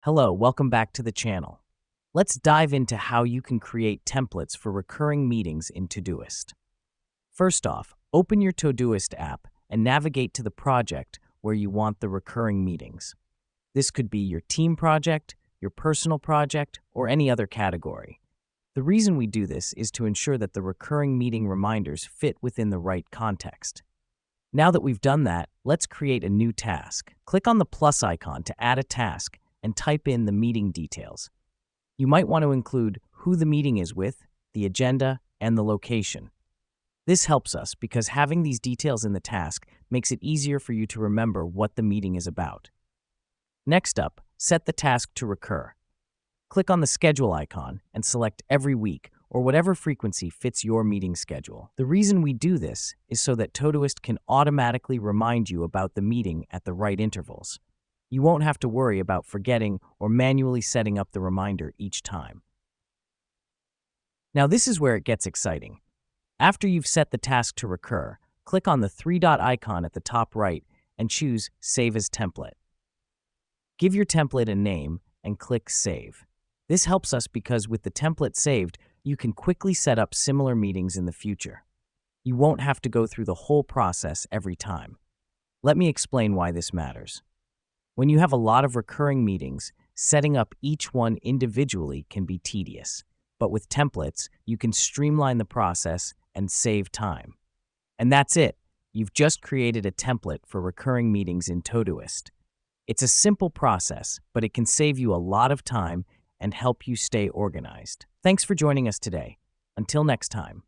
Hello, welcome back to the channel. Let's dive into how you can create templates for recurring meetings in Todoist. First off, open your Todoist app and navigate to the project where you want the recurring meetings. This could be your team project, your personal project, or any other category. The reason we do this is to ensure that the recurring meeting reminders fit within the right context. Now that we've done that, let's create a new task. Click on the plus icon to add a task and type in the meeting details. You might want to include who the meeting is with, the agenda, and the location. This helps us because having these details in the task makes it easier for you to remember what the meeting is about. Next up, set the task to recur. Click on the schedule icon and select every week or whatever frequency fits your meeting schedule. The reason we do this is so that Todoist can automatically remind you about the meeting at the right intervals. You won't have to worry about forgetting or manually setting up the reminder each time. Now this is where it gets exciting. After you've set the task to recur, click on the three-dot icon at the top right and choose Save as Template. Give your template a name and click Save. This helps us because with the template saved, you can quickly set up similar meetings in the future. You won't have to go through the whole process every time. Let me explain why this matters. When you have a lot of recurring meetings, setting up each one individually can be tedious. But with templates, you can streamline the process and save time. And that's it. You've just created a template for recurring meetings in Todoist. It's a simple process, but it can save you a lot of time and help you stay organized. Thanks for joining us today. Until next time.